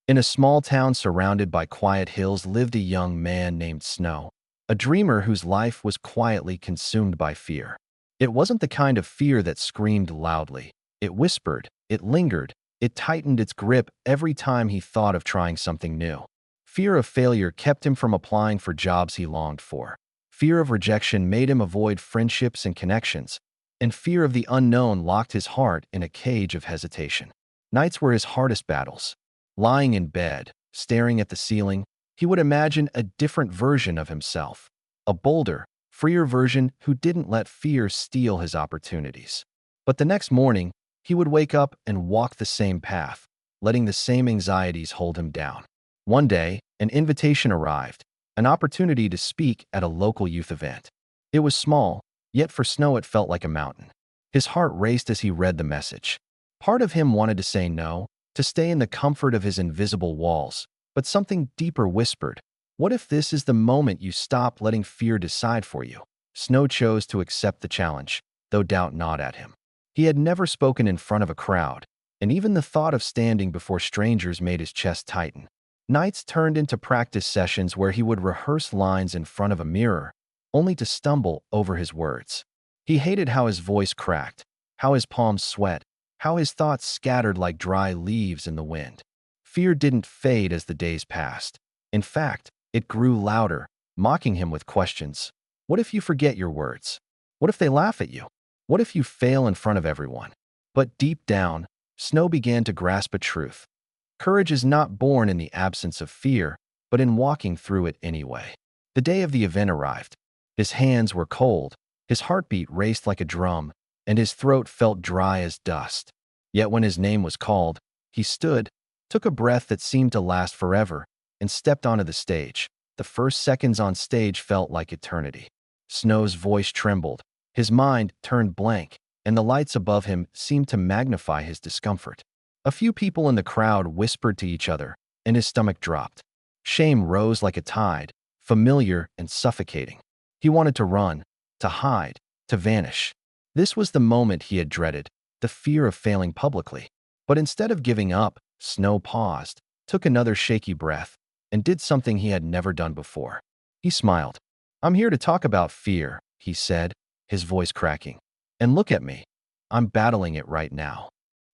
In a small town surrounded by quiet hills lived a young man named Snow, a dreamer whose life was quietly consumed by fear. It wasn't the kind of fear that screamed loudly. It whispered, it lingered, it tightened its grip every time he thought of trying something new. Fear of failure kept him from applying for jobs he longed for. Fear of rejection made him avoid friendships and connections, and fear of the unknown locked his heart in a cage of hesitation. Nights were his hardest battles. Lying in bed, staring at the ceiling, he would imagine a different version of himself, a bolder, freer version who didn't let fear steal his opportunities. But the next morning, he would wake up and walk the same path, letting the same anxieties hold him down. One day, an invitation arrived, an opportunity to speak at a local youth event. It was small, yet for Snow it felt like a mountain. His heart raced as he read the message. Part of him wanted to say no, to stay in the comfort of his invisible walls, but something deeper whispered, "What if this is the moment you stop letting fear decide for you?" Snow chose to accept the challenge, though doubt gnawed at him. He had never spoken in front of a crowd, and even the thought of standing before strangers made his chest tighten. Nights turned into practice sessions where he would rehearse lines in front of a mirror, only to stumble over his words. He hated how his voice cracked, how his palms sweat, how his thoughts scattered like dry leaves in the wind. Fear didn't fade as the days passed. In fact, it grew louder, mocking him with questions. What if you forget your words? What if they laugh at you? What if you fail in front of everyone? But deep down, Snow began to grasp a truth. Courage is not born in the absence of fear, but in walking through it anyway. The day of the event arrived. His hands were cold, his heartbeat raced like a drum, and his throat felt dry as dust. Yet when his name was called, he stood, took a breath that seemed to last forever, and stepped onto the stage. The first seconds on stage felt like eternity. Snow's voice trembled, his mind turned blank, and the lights above him seemed to magnify his discomfort. A few people in the crowd whispered to each other, and his stomach dropped. Shame rose like a tide, familiar and suffocating. He wanted to run, to hide, to vanish. This was the moment he had dreaded, the fear of failing publicly. But instead of giving up, Snow paused, took another shaky breath, and did something he had never done before. He smiled. "I'm here to talk about fear," he said, his voice cracking. "And look at me. I'm battling it right now."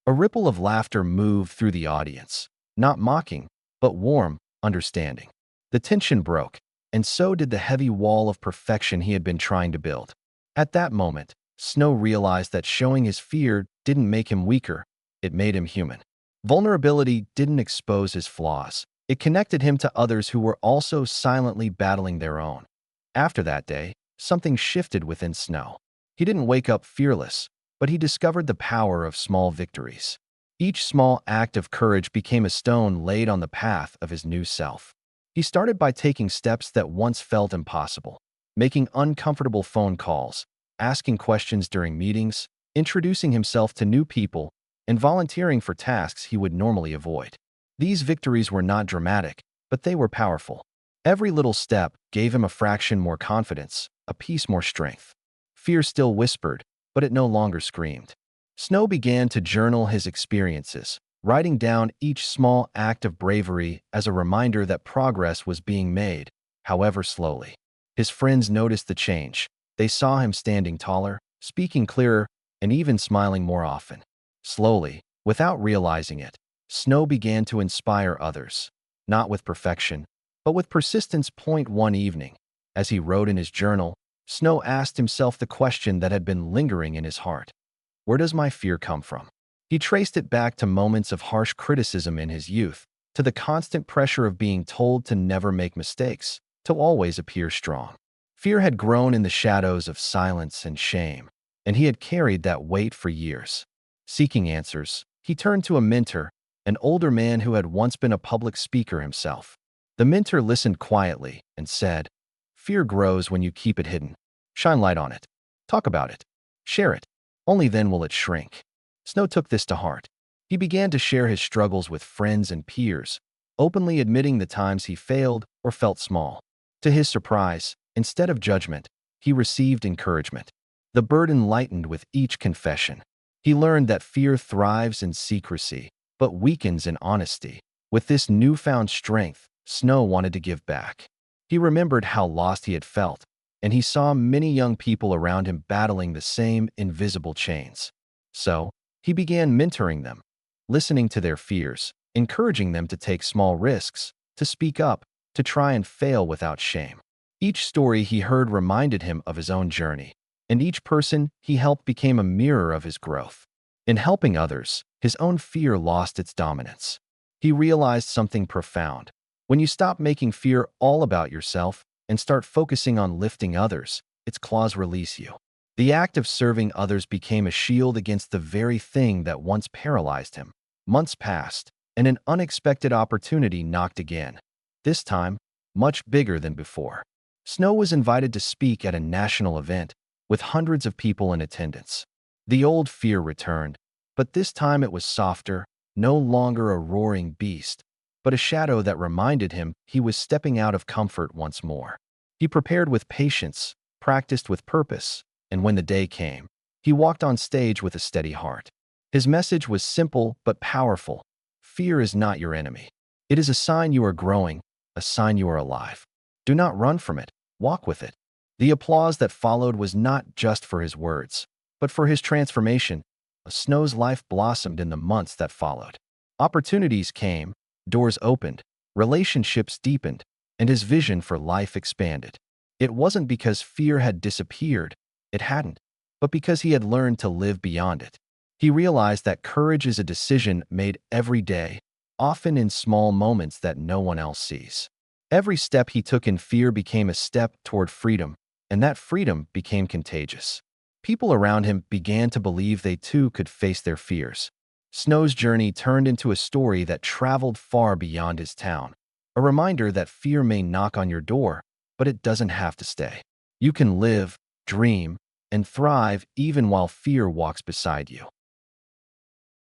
A ripple of laughter moved through the audience, not mocking, but warm, understanding. The tension broke, and so did the heavy wall of perfection he had been trying to build. At that moment, Snow realized that showing his fear didn't make him weaker, it made him human. Vulnerability didn't expose his flaws. It connected him to others who were also silently battling their own. After that day, something shifted within Snow. He didn't wake up fearless, but he discovered the power of small victories. Each small act of courage became a stone laid on the path of his new self. He started by taking steps that once felt impossible, making uncomfortable phone calls, asking questions during meetings, introducing himself to new people, and volunteering for tasks he would normally avoid. These victories were not dramatic, but they were powerful. Every little step gave him a fraction more confidence, a piece more strength. Fear still whispered, but it no longer screamed. Snow began to journal his experiences, writing down each small act of bravery as a reminder that progress was being made, however slowly. His friends noticed the change. They saw him standing taller, speaking clearer, and even smiling more often. Slowly, without realizing it, Snow began to inspire others, not with perfection, but with persistence. One evening, as he wrote in his journal, Snow asked himself the question that had been lingering in his heart. Where does my fear come from? He traced it back to moments of harsh criticism in his youth, to the constant pressure of being told to never make mistakes, to always appear strong. Fear had grown in the shadows of silence and shame, and he had carried that weight for years. Seeking answers, he turned to a mentor, an older man who had once been a public speaker himself. The mentor listened quietly and said, "Fear grows when you keep it hidden. Shine light on it. Talk about it. Share it. Only then will it shrink." Snow took this to heart. He began to share his struggles with friends and peers, openly admitting the times he failed or felt small. To his surprise, instead of judgment, he received encouragement. The burden lightened with each confession. He learned that fear thrives in secrecy, but weakens in honesty. With this newfound strength, Snow wanted to give back. He remembered how lost he had felt, and he saw many young people around him battling the same invisible chains. So, he began mentoring them, listening to their fears, encouraging them to take small risks, to speak up, to try and fail without shame. Each story he heard reminded him of his own journey, and each person he helped became a mirror of his growth. In helping others, his own fear lost its dominance. He realized something profound. When you stop making fear all about yourself and start focusing on lifting others, its claws release you. The act of serving others became a shield against the very thing that once paralyzed him. Months passed, and an unexpected opportunity knocked again. This time, much bigger than before. Snow was invited to speak at a national event, with hundreds of people in attendance. The old fear returned, but this time it was softer, no longer a roaring beast, but a shadow that reminded him he was stepping out of comfort once more. He prepared with patience, practiced with purpose, and when the day came, he walked on stage with a steady heart. His message was simple but powerful. Fear is not your enemy. It is a sign you are growing, a sign you are alive. Do not run from it, walk with it. The applause that followed was not just for his words, but for his transformation. Snow's life blossomed in the months that followed. Opportunities came, doors opened, relationships deepened, and his vision for life expanded. It wasn't because fear had disappeared, it hadn't, but because he had learned to live beyond it. He realized that courage is a decision made every day, often in small moments that no one else sees. Every step he took in fear became a step toward freedom, and that freedom became contagious. People around him began to believe they too could face their fears. Snow's journey turned into a story that traveled far beyond his town, a reminder that fear may knock on your door, but it doesn't have to stay. You can live, dream, and thrive even while fear walks beside you.